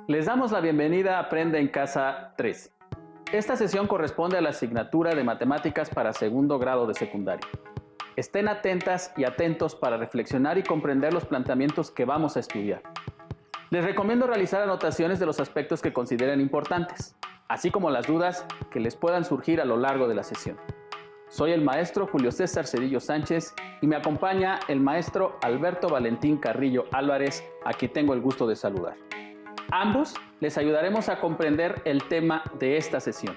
Les damos la bienvenida a Aprende en Casa 3. Esta sesión corresponde a la asignatura de Matemáticas para segundo grado de secundaria. Estén atentas y atentos para reflexionar y comprender los planteamientos que vamos a estudiar. Les recomiendo realizar anotaciones de los aspectos que consideren importantes, así como las dudas que les puedan surgir a lo largo de la sesión. Soy el maestro Julio César Cedillo Sánchez y me acompaña el maestro Alberto Valentín Carrillo Álvarez, a quien tengo el gusto de saludar. Ambos les ayudaremos a comprender el tema de esta sesión.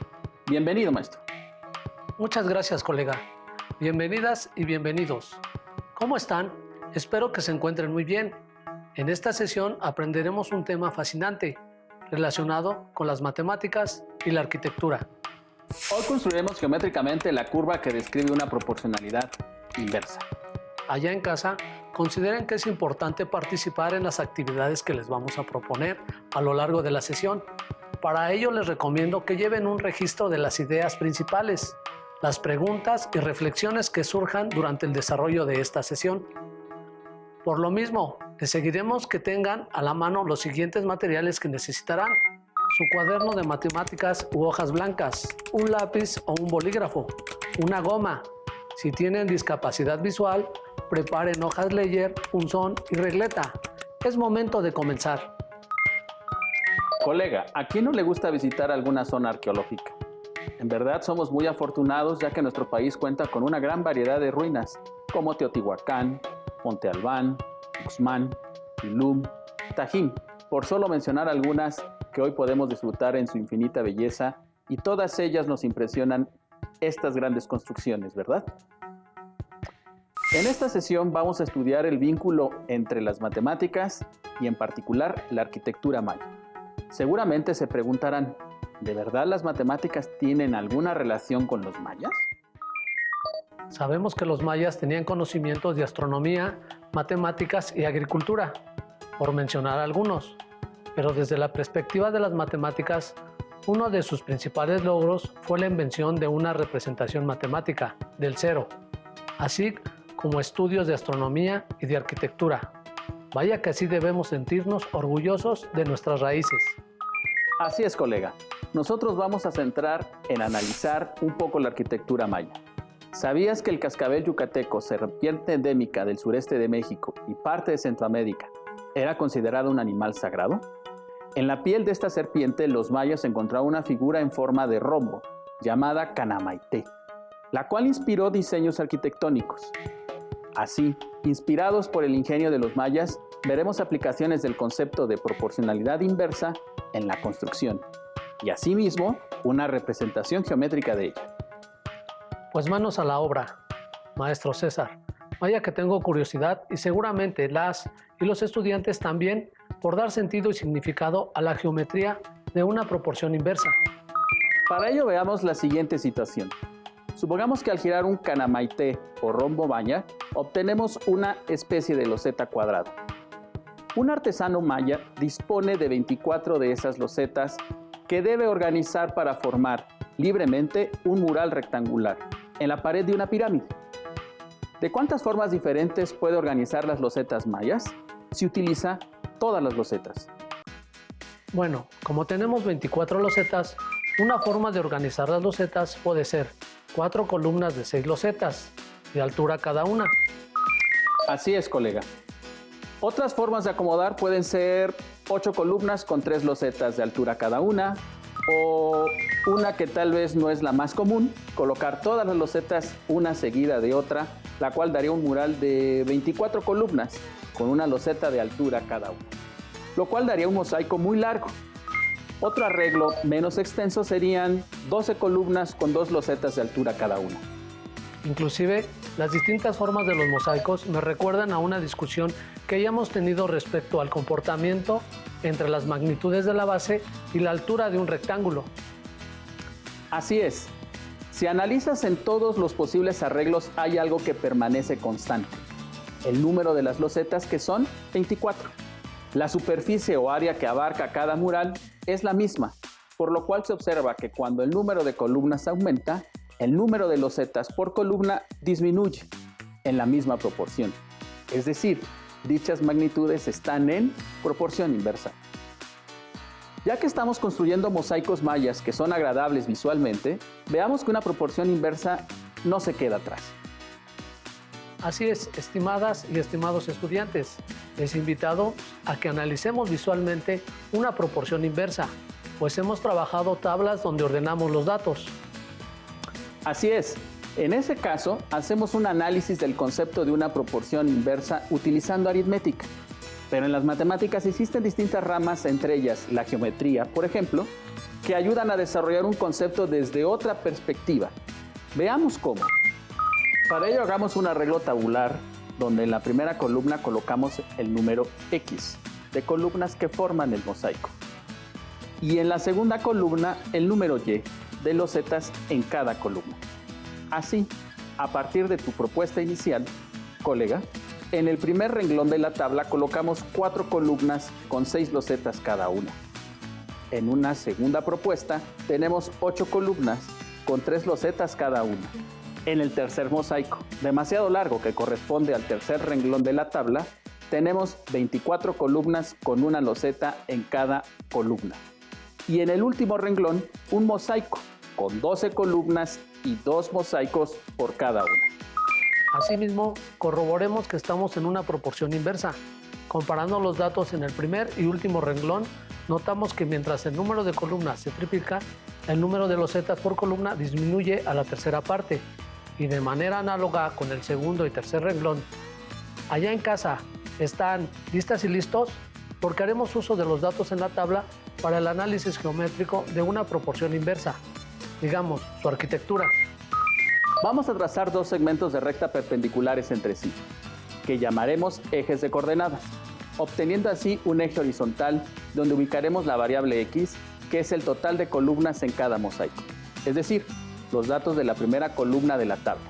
Bienvenido, maestro. Muchas gracias, colega. Bienvenidas y bienvenidos. ¿Cómo están? Espero que se encuentren muy bien. En esta sesión aprenderemos un tema fascinante relacionado con las matemáticas y la arquitectura. Hoy construiremos geométricamente la curva que describe una proporcionalidad inversa. Allá en casa, consideren que es importante participar en las actividades que les vamos a proponer a lo largo de la sesión. Para ello les recomiendo que lleven un registro de las ideas principales, las preguntas y reflexiones que surjan durante el desarrollo de esta sesión. Por lo mismo, les seguiremos que tengan a la mano los siguientes materiales que necesitarán: su cuaderno de matemáticas u hojas blancas, un lápiz o un bolígrafo, una goma. Si tienen discapacidad visual, preparen hojas Ledger, punzón y regleta. Es momento de comenzar. Colega, ¿a quién no le gusta visitar alguna zona arqueológica? En verdad somos muy afortunados, ya que nuestro país cuenta con una gran variedad de ruinas, como Teotihuacán, Monte Albán, Uxmal, Tulum, Tajín, por solo mencionar algunas que hoy podemos disfrutar en su infinita belleza, y todas ellas nos impresionan estas grandes construcciones, ¿verdad? En esta sesión vamos a estudiar el vínculo entre las matemáticas y en particular la arquitectura maya. Seguramente se preguntarán, ¿de verdad las matemáticas tienen alguna relación con los mayas? Sabemos que los mayas tenían conocimientos de astronomía, matemáticas y agricultura, por mencionar algunos. Pero desde la perspectiva de las matemáticas, uno de sus principales logros fue la invención de una representación matemática del cero, así como estudios de astronomía y de arquitectura. Vaya que así debemos sentirnos orgullosos de nuestras raíces. Así es, colega. Nosotros vamos a centrar en analizar un poco la arquitectura maya. ¿Sabías que el cascabel yucateco, serpiente endémica del sureste de México y parte de Centroamérica, era considerado un animal sagrado? En la piel de esta serpiente, los mayas encontraron una figura en forma de rombo, llamada Canamaité, la cual inspiró diseños arquitectónicos. Así, inspirados por el ingenio de los mayas, veremos aplicaciones del concepto de proporcionalidad inversa en la construcción, y asimismo, una representación geométrica de ella. Pues manos a la obra, maestro César. Vaya que tengo curiosidad y seguramente las y los estudiantes también, por dar sentido y significado a la geometría de una proporción inversa. Para ello veamos la siguiente situación. Supongamos que al girar un Canamaité o rombo maya, obtenemos una especie de loseta cuadrada. Un artesano maya dispone de 24 de esas losetas que debe organizar para formar libremente un mural rectangular en la pared de una pirámide. ¿De cuántas formas diferentes puede organizar las losetas mayas? Se utiliza todas las losetas. Bueno, como tenemos 24 losetas, una forma de organizar las losetas puede ser 4 columnas de 6 losetas, de altura cada una. Así es, colega. Otras formas de acomodar pueden ser 8 columnas con 3 losetas de altura cada una, o una que tal vez no es la más común, colocar todas las losetas una seguida de otra, la cual daría un mural de 24 columnas con una loseta de altura cada una, lo cual daría un mosaico muy largo. Otro arreglo menos extenso serían 12 columnas con 2 losetas de altura cada una. Inclusive, las distintas formas de los mosaicos me recuerdan a una discusión que hayamos tenido respecto al comportamiento entre las magnitudes de la base y la altura de un rectángulo. Así es. Si analizas en todos los posibles arreglos, hay algo que permanece constante: el número de las losetas, que son 24. La superficie o área que abarca cada mural es la misma, por lo cual se observa que cuando el número de columnas aumenta, el número de losetas por columna disminuye en la misma proporción. Es decir, dichas magnitudes están en proporción inversa. Ya que estamos construyendo mosaicos mayas que son agradables visualmente, veamos que una proporción inversa no se queda atrás. Así es, estimadas y estimados estudiantes, les invito a que analicemos visualmente una proporción inversa, pues hemos trabajado tablas donde ordenamos los datos. Así es, en ese caso hacemos un análisis del concepto de una proporción inversa utilizando aritmética. Pero en las matemáticas existen distintas ramas, entre ellas la geometría, por ejemplo, que ayudan a desarrollar un concepto desde otra perspectiva. Veamos cómo. Para ello hagamos un arreglo tabular donde en la primera columna colocamos el número X de columnas que forman el mosaico. Y en la segunda columna el número Y de losetas en cada columna. Así, a partir de tu propuesta inicial, colega, en el primer renglón de la tabla colocamos 4 columnas con 6 losetas cada una. En una segunda propuesta tenemos 8 columnas con 3 losetas cada una. En el tercer mosaico, demasiado largo que corresponde al tercer renglón de la tabla, tenemos 24 columnas con una loseta en cada columna. Y en el último renglón, un mosaico con 12 columnas y 2 mosaicos por cada una. Asimismo, corroboremos que estamos en una proporción inversa. Comparando los datos en el primer y último renglón, notamos que mientras el número de columnas se triplica, el número de losetas por columna disminuye a la tercera parte, y de manera análoga con el segundo y tercer renglón. Allá en casa, ¿están listas y listos? Porque haremos uso de los datos en la tabla para el análisis geométrico de una proporción inversa, digamos, su arquitectura. Vamos a trazar 2 segmentos de recta perpendiculares entre sí, que llamaremos ejes de coordenadas, obteniendo así un eje horizontal donde ubicaremos la variable X, que es el total de columnas en cada mosaico, es decir, los datos de la primera columna de la tabla.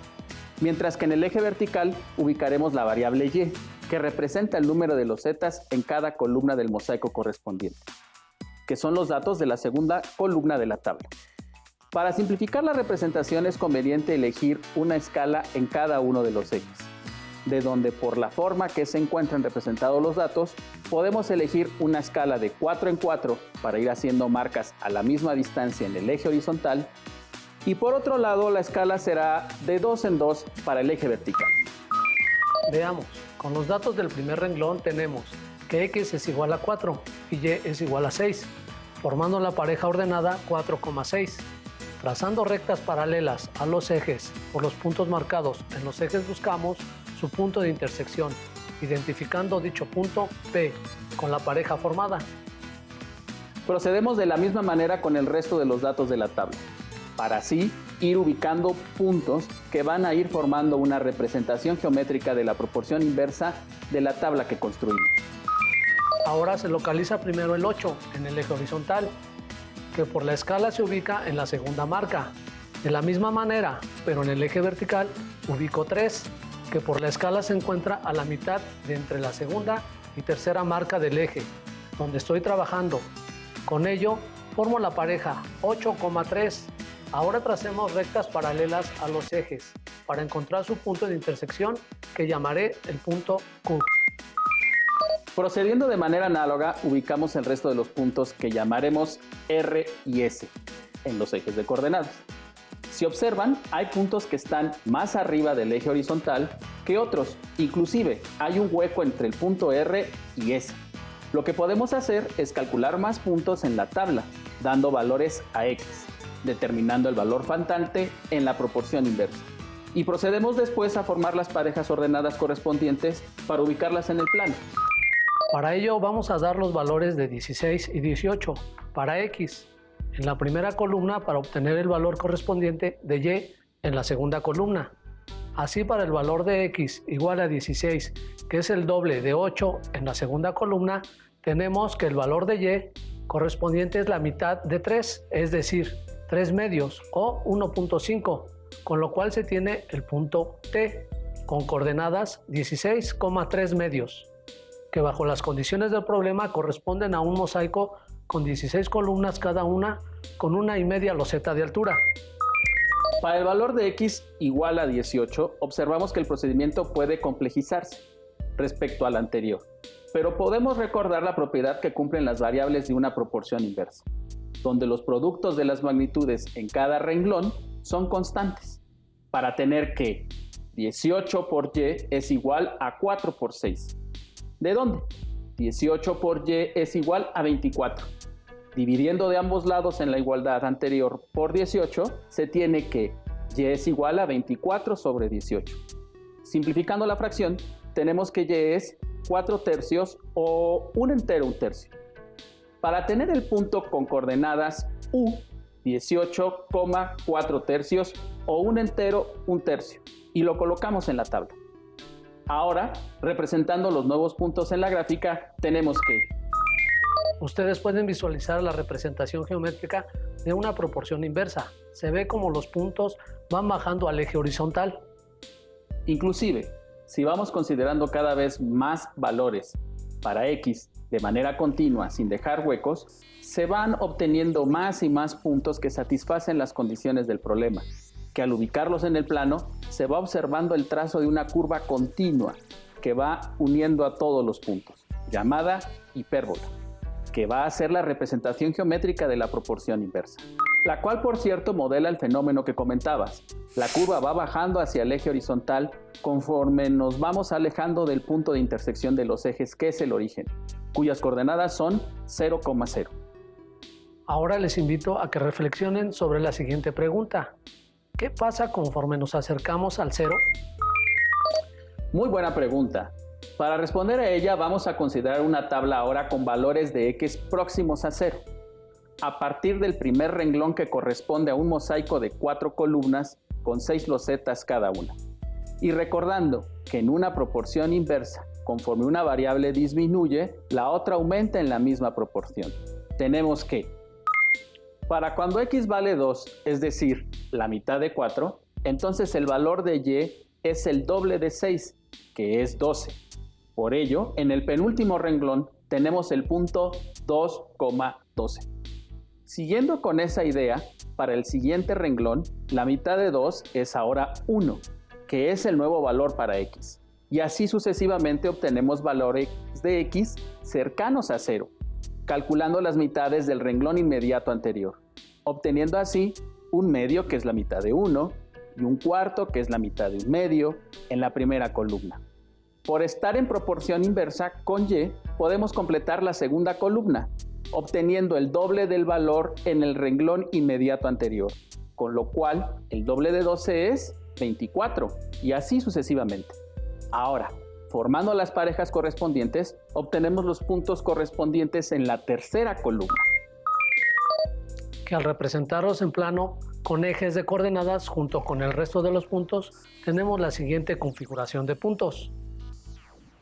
Mientras que en el eje vertical ubicaremos la variable Y, que representa el número de losetas en cada columna del mosaico correspondiente, que son los datos de la segunda columna de la tabla. Para simplificar la representación es conveniente elegir una escala en cada uno de los ejes, de donde por la forma que se encuentran representados los datos, podemos elegir una escala de 4 en 4 para ir haciendo marcas a la misma distancia en el eje horizontal, y por otro lado la escala será de 2 en 2 para el eje vertical. Veamos, con los datos del primer renglón tenemos que X es igual a 4 y Y es igual a 6, formando la pareja ordenada 4,6. Trazando rectas paralelas a los ejes por los puntos marcados en los ejes buscamos su punto de intersección, identificando dicho punto P con la pareja formada. Procedemos de la misma manera con el resto de los datos de la tabla, para así ir ubicando puntos que van a ir formando una representación geométrica de la proporción inversa de la tabla que construimos. Ahora se localiza primero el 8 en el eje horizontal, que por la escala se ubica en la segunda marca. De la misma manera, pero en el eje vertical, ubico 3, que por la escala se encuentra a la mitad de entre la segunda y tercera marca del eje, donde estoy trabajando. Con ello, formo la pareja 8,3. Ahora tracemos rectas paralelas a los ejes para encontrar su punto de intersección, que llamaré el punto Q. Procediendo de manera análoga, ubicamos el resto de los puntos que llamaremos R y S en los ejes de coordenadas. Si observan, hay puntos que están más arriba del eje horizontal que otros, inclusive hay un hueco entre el punto R y S. Lo que podemos hacer es calcular más puntos en la tabla, dando valores a X, determinando el valor faltante en la proporción inversa. Y procedemos después a formar las parejas ordenadas correspondientes para ubicarlas en el plano. Para ello vamos a dar los valores de 16 y 18 para X en la primera columna para obtener el valor correspondiente de Y en la segunda columna. Así, para el valor de X igual a 16, que es el doble de 8 en la segunda columna, tenemos que el valor de Y correspondiente es la mitad de 3, es decir, 3 medios o 1.5, con lo cual se tiene el punto T con coordenadas 16,3 medios, que bajo las condiciones del problema corresponden a un mosaico con 16 columnas cada una con 1,5 loseta de altura. Para el valor de X igual a 18, observamos que el procedimiento puede complejizarse. respecto al anterior, pero podemos recordar la propiedad que cumplen las variables de una proporción inversa, donde los productos de las magnitudes en cada renglón son constantes, para tener que 18 por y es igual a 4 por 6. ¿De dónde? 18 por y es igual a 24. Dividiendo de ambos lados en la igualdad anterior por 18, se tiene que y es igual a 24 sobre 18. Simplificando la fracción, tenemos que y es 4 tercios o 1 entero 1 tercio. Para tener el punto con coordenadas u, 18,4 tercios o 1 entero 1 tercio, y lo colocamos en la tabla. Ahora, representando los nuevos puntos en la gráfica, tenemos que... Ustedes pueden visualizar la representación geométrica de una proporción inversa. Se ve como los puntos van bajando al eje horizontal. Inclusive, si vamos considerando cada vez más valores para x de manera continua sin dejar huecos, se van obteniendo más y más puntos que satisfacen las condiciones del problema, que al ubicarlos en el plano se va observando el trazo de una curva continua que va uniendo a todos los puntos, llamada hipérbola, que va a ser la representación geométrica de la proporción inversa, la cual por cierto modela el fenómeno que comentabas. La curva va bajando hacia el eje horizontal conforme nos vamos alejando del punto de intersección de los ejes que es el origen, cuyas coordenadas son 0,0. Ahora les invito a que reflexionen sobre la siguiente pregunta. ¿Qué pasa conforme nos acercamos al cero? Muy buena pregunta. Para responder a ella vamos a considerar una tabla ahora con valores de x próximos a 0, a partir del primer renglón que corresponde a un mosaico de 4 columnas con 6 losetas cada una. Y recordando que en una proporción inversa, conforme una variable disminuye, la otra aumenta en la misma proporción. Tenemos que, para cuando x vale 2, es decir, la mitad de 4, entonces el valor de y es el doble de 6, que es 12. Por ello, en el penúltimo renglón tenemos el punto 2,12. Siguiendo con esa idea, para el siguiente renglón, la mitad de 2 es ahora 1, que es el nuevo valor para x. Y así sucesivamente obtenemos valores de x cercanos a 0, calculando las mitades del renglón inmediato anterior, obteniendo así un medio que es la mitad de 1 y un cuarto que es la mitad de un medio en la primera columna. Por estar en proporción inversa con y, podemos completar la segunda columna, obteniendo el doble del valor en el renglón inmediato anterior, con lo cual el doble de 12 es 24, y así sucesivamente. Ahora, formando las parejas correspondientes, obtenemos los puntos correspondientes en la tercera columna, que al representarlos en plano con ejes de coordenadas junto con el resto de los puntos, tenemos la siguiente configuración de puntos,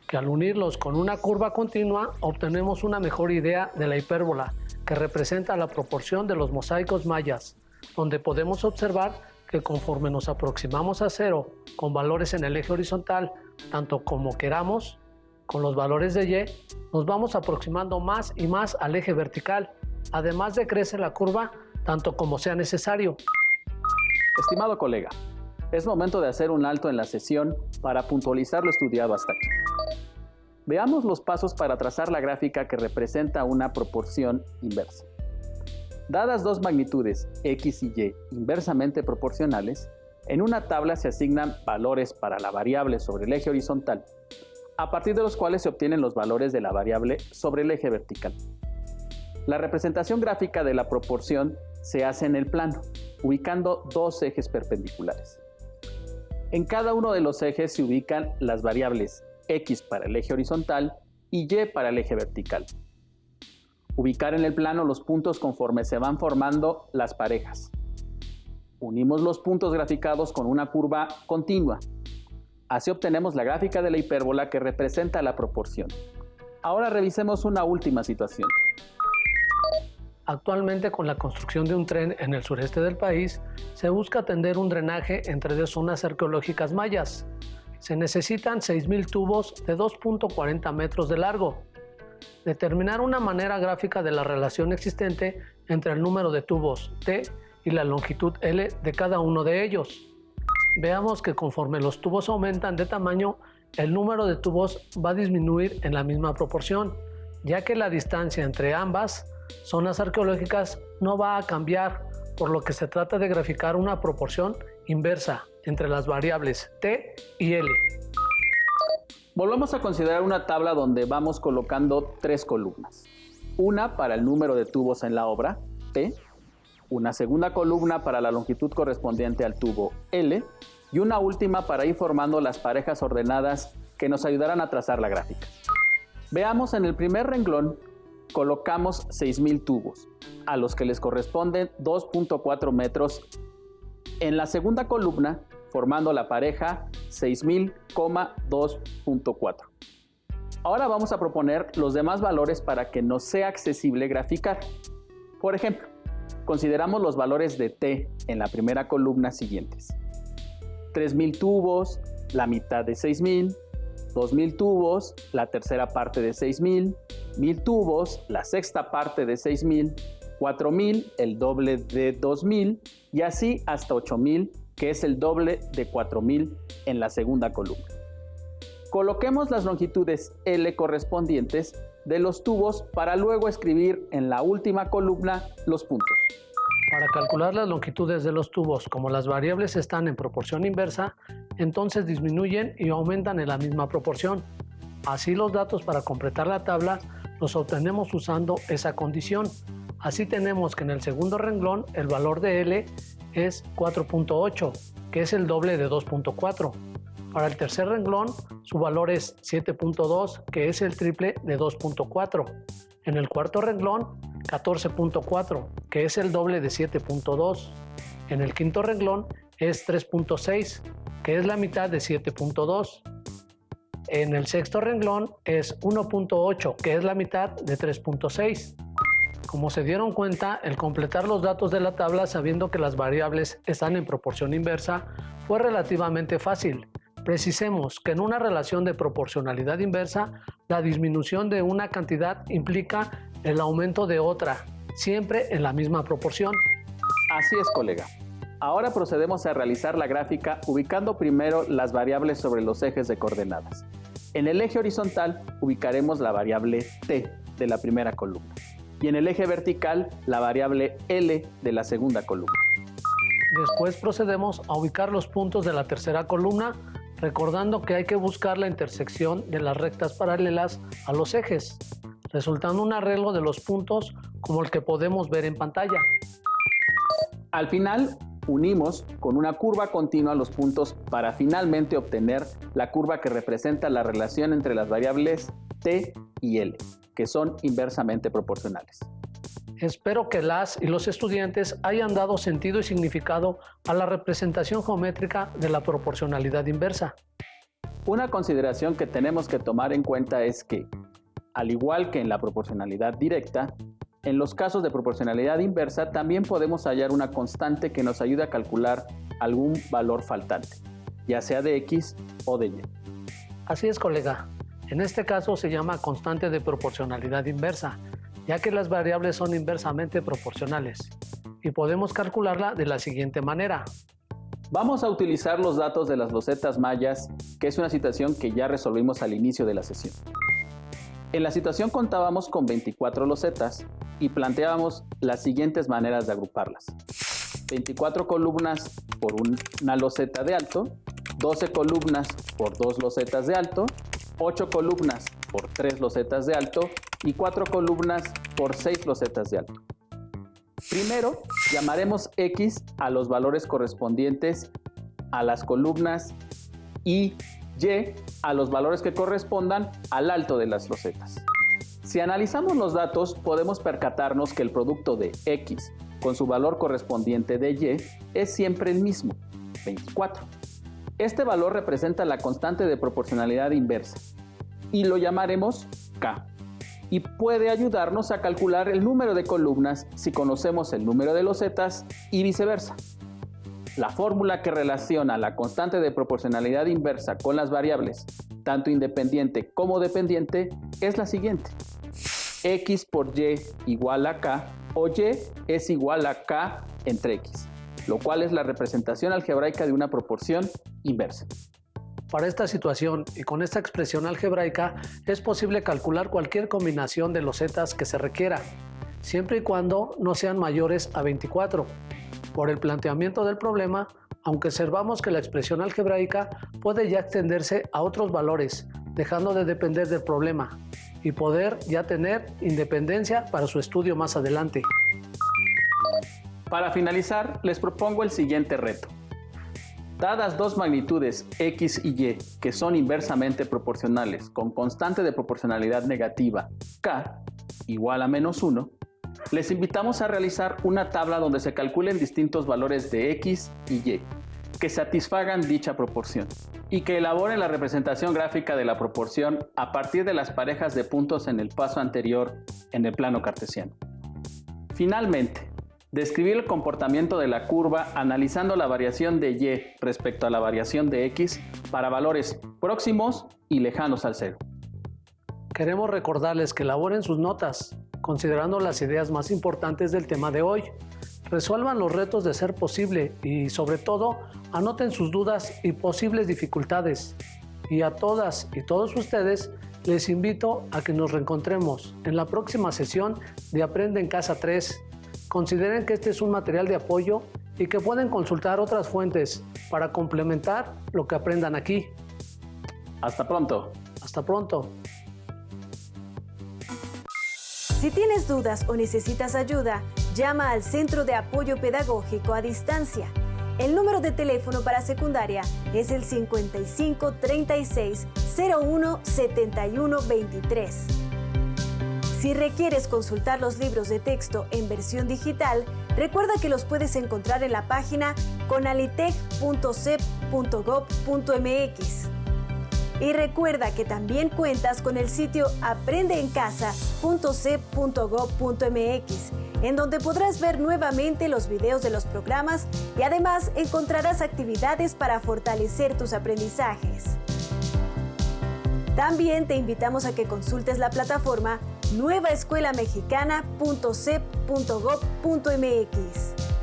que al unirlos con una curva continua obtenemos una mejor idea de la hipérbola, que representa la proporción de los mosaicos mayas, donde podemos observar que conforme nos aproximamos a 0 con valores en el eje horizontal, tanto como queramos, con los valores de y, nos vamos aproximando más y más al eje vertical, además de crecer la curva tanto como sea necesario. Estimado colega, es momento de hacer un alto en la sesión para puntualizar lo estudiado hasta aquí. Veamos los pasos para trazar la gráfica que representa una proporción inversa. Dadas dos magnitudes x y y inversamente proporcionales, en una tabla se asignan valores para la variable sobre el eje horizontal, a partir de los cuales se obtienen los valores de la variable sobre el eje vertical. La representación gráfica de la proporción se hace en el plano, ubicando dos ejes perpendiculares. En cada uno de los ejes se ubican las variables x para el eje horizontal y y para el eje vertical. Ubicar en el plano los puntos conforme se van formando las parejas. Unimos los puntos graficados con una curva continua. Así obtenemos la gráfica de la hipérbola que representa la proporción. Ahora revisemos una última situación. Actualmente, con la construcción de un tren en el sureste del país, se busca atender un drenaje entre dos zonas arqueológicas mayas. Se necesitan 6,000 tubos de 2,40 metros de largo. Determinar una manera gráfica de la relación existente entre el número de tubos T y la longitud L de cada uno de ellos. Veamos que conforme los tubos aumentan de tamaño, el número de tubos va a disminuir en la misma proporción, ya que la distancia entre ambas zonas arqueológicas no va a cambiar, por lo que se trata de graficar una proporción inversa entre las variables t y l. Volvamos a considerar una tabla donde vamos colocando 3 columnas. Una para el número de tubos en la obra, T, una segunda columna para la longitud correspondiente al tubo, L, y una última para ir formando las parejas ordenadas que nos ayudarán a trazar la gráfica. Veamos, en el primer renglón colocamos 6,000 tubos, a los que les corresponden 2.4 metros. En la segunda columna, formando la pareja 6,000,2.4. Ahora vamos a proponer los demás valores para que nos sea accesible graficar. Por ejemplo, consideramos los valores de T en la primera columna siguientes: 3,000 tubos, la mitad de 6,000, 2,000 tubos, la tercera parte de 6,000, 1,000 tubos, la sexta parte de 6,000, 4,000, el doble de 2,000 y así hasta 8,000, que es el doble de 4,000 en la segunda columna. Coloquemos las longitudes L correspondientes de los tubos para luego escribir en la última columna los puntos. Para calcular las longitudes de los tubos, como las variables están en proporción inversa, entonces disminuyen y aumentan en la misma proporción. Así los datos para completar la tabla los obtenemos usando esa condición. Así tenemos que en el segundo renglón el valor de L es 4.8, que es el doble de 2.4. Para el tercer renglón su valor es 7.2, que es el triple de 2.4. En el cuarto renglón 14.4, que es el doble de 7.2. En el quinto renglón es 3.6, que es la mitad de 7.2. En el sexto renglón es 1.8, que es la mitad de 3.6. Como se dieron cuenta, el completar los datos de la tabla sabiendo que las variables están en proporción inversa fue relativamente fácil. Precisemos que en una relación de proporcionalidad inversa, la disminución de una cantidad implica el aumento de otra, siempre en la misma proporción. Así es, colega. Ahora procedemos a realizar la gráfica ubicando primero las variables sobre los ejes de coordenadas. En el eje horizontal ubicaremos la variable t de la primera columna y en el eje vertical la variable L de la segunda columna. Después procedemos a ubicar los puntos de la tercera columna, recordando que hay que buscar la intersección de las rectas paralelas a los ejes, resultando un arreglo de los puntos como el que podemos ver en pantalla. Al final, unimos con una curva continua los puntos para finalmente obtener la curva que representa la relación entre las variables t y l, que son inversamente proporcionales. Espero que las y los estudiantes hayan dado sentido y significado a la representación geométrica de la proporcionalidad inversa. Una consideración que tenemos que tomar en cuenta es que, al igual que en la proporcionalidad directa, en los casos de proporcionalidad inversa también podemos hallar una constante que nos ayude a calcular algún valor faltante, ya sea de x o de y. Así es, colega. En este caso se llama constante de proporcionalidad inversa, ya que las variables son inversamente proporcionales, y podemos calcularla de la siguiente manera. Vamos a utilizar los datos de las losetas mayas, que es una situación que ya resolvimos al inicio de la sesión. En la situación contábamos con 24 losetas y planteábamos las siguientes maneras de agruparlas: 24 columnas por una loseta de alto, 12 columnas por 2 losetas de alto, 8 columnas por 3 losetas de alto y 4 columnas por 6 losetas de alto. Primero, llamaremos X a los valores correspondientes a las columnas y Y a los valores que correspondan al alto de las losetas. Si analizamos los datos, podemos percatarnos que el producto de X con su valor correspondiente de Y es siempre el mismo, 24. Este valor representa la constante de proporcionalidad inversa y lo llamaremos K. Y puede ayudarnos a calcular el número de columnas si conocemos el número de losetas y viceversa. La fórmula que relaciona la constante de proporcionalidad inversa con las variables, tanto independiente como dependiente, es la siguiente: X por Y igual a K, o Y es igual a K entre X, lo cual es la representación algebraica de una proporción inversa. Para esta situación y con esta expresión algebraica es posible calcular cualquier combinación de los zetas que se requiera, siempre y cuando no sean mayores a 24. Por el planteamiento del problema, aunque observamos que la expresión algebraica puede ya extenderse a otros valores, dejando de depender del problema, y poder ya tener independencia para su estudio más adelante. Para finalizar, les propongo el siguiente reto. Dadas dos magnitudes x y y que son inversamente proporcionales con constante de proporcionalidad negativa k igual a -1, les invitamos a realizar una tabla donde se calculen distintos valores de x y y que satisfagan dicha proporción y que elaboren la representación gráfica de la proporción a partir de las parejas de puntos en el paso anterior en el plano cartesiano. Finalmente, describir el comportamiento de la curva analizando la variación de y respecto a la variación de x para valores próximos y lejanos al cero. Queremos recordarles que elaboren sus notas, considerando las ideas más importantes del tema de hoy. Resuelvan los retos de ser posible y, sobre todo, anoten sus dudas y posibles dificultades. Y a todas y todos ustedes les invito a que nos reencontremos en la próxima sesión de Aprende en Casa 3. Consideren que este es un material de apoyo y que pueden consultar otras fuentes para complementar lo que aprendan aquí. Hasta pronto. Hasta pronto. Si tienes dudas o necesitas ayuda, llama al Centro de Apoyo Pedagógico a Distancia. El número de teléfono para secundaria es el 55 36 01 71 23. Si requieres consultar los libros de texto en versión digital, recuerda que los puedes encontrar en la página conalitec.cep.gov.mx. Y recuerda que también cuentas con el sitio aprendeencasa.cep.gov.mx, en donde podrás ver nuevamente los videos de los programas y además encontrarás actividades para fortalecer tus aprendizajes. También te invitamos a que consultes la plataforma nuevaescuelamexicana.cep.gov.mx.